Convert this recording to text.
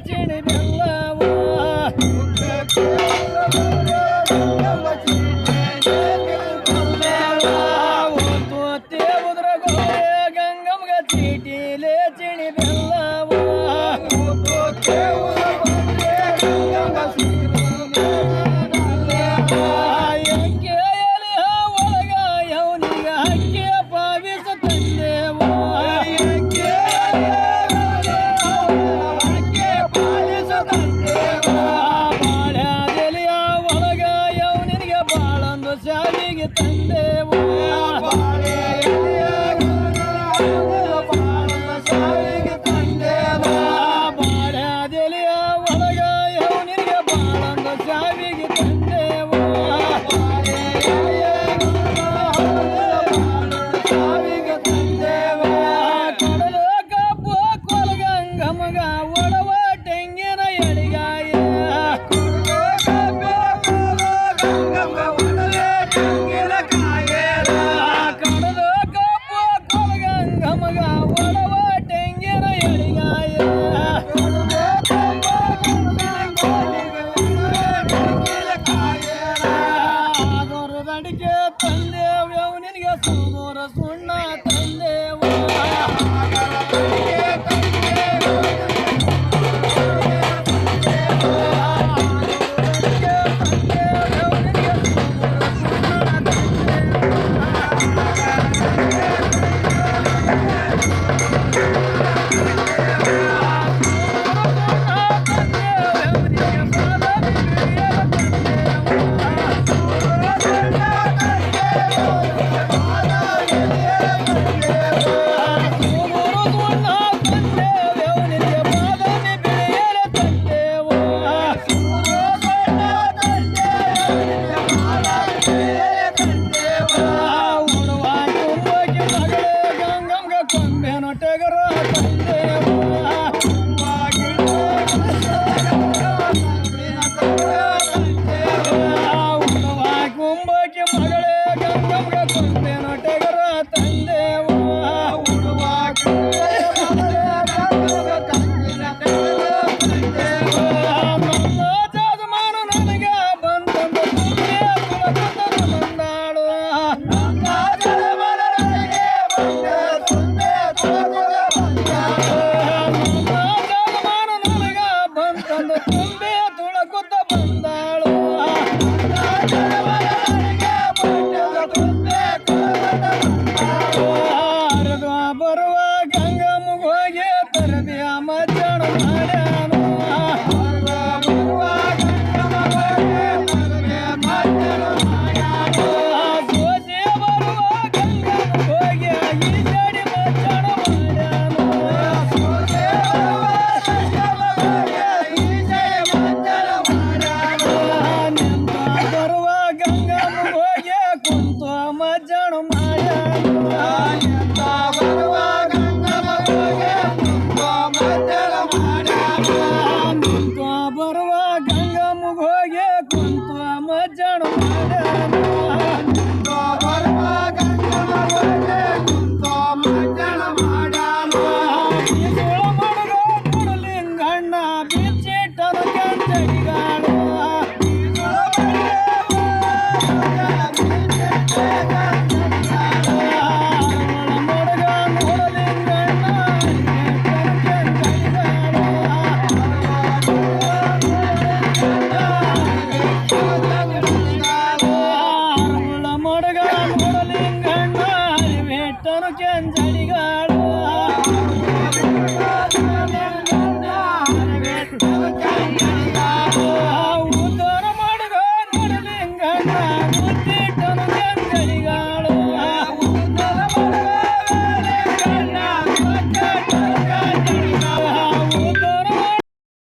ಚಿಣಿ ಬೆಲ್ಲವ ತೋತೆ ಉದ್ರ ಗೋರೆ ಗಂಗಮ್ಗ ಚೀಟಿಲೆ ಚಿಣಿ ಬೆಲ್ಲವ ಶಾವಿಗೆ ತಂದೆವು ಶಾವಿಗೆ ತಂದೆವ ಬಾಳ್ಯಾದೆಲಿಯ ಒಳಗ ನಿನಗೆ ಬಾಳಂದ ಶಾವಿಗೆ ತಂದೆವು ಶಾವಿಗೆ ತಂದೆವ ಕಡಲ ಕಬ್ಬು ಕೊಲಗಂಗಮಗ ಒಡವ ತೆಂಗಿನ ಎಳಿಗಾಯ ಅಡಿಕೆ ತಂದೆವು ನಿನಗೆ ಸೋಮೋರ ಸುಣ್ಣ ತಂದೆವು ಟಗರ ತಂದೆವು ಕುಂಬಕ್ಕೆ ಮಗಳೇ ಗಂಗಮ್ಗ ಕೊಂಬೆನ ಟಗರ ತಂದೆವು ಜಾಜಮಾನು ನನಗೆ ಬಂದಂದು ತುಂಬೆ ಬಂದಾಳು ತುಂಬೆ ತುಳಕುತ್ತ ಬಂದಾಳು ಹರಿದ ಬರುವ ಗಂಗಮ್ಮಗೆ ಹೋಗಿ ತರಬಿಯ ಮಜ್ಜಣ ಮಾಡ್ಯಾನು ಸೋಜೆ ಬರುವ ಗಂಗಮ್ಮಗೆ ಹೋಗಿ ಈ ಜಡಿ ಮಜ್ಜಣ ಮಾಡ್ಯಾನು ಬರುವ ಗಂಗಮ್ಮಗೆ ಹೋಗಿ ಕುಂತ ಮಜ್ಜಣ ಮಾಡ್ಯಾನು ಬರುವ ಗಂಗಮ್ಮಗೆ ಹೋಗಿ ಕುಂತ ಮಜ್ಜಣ ಮಾಡ್ಯಾನು ಬರುವ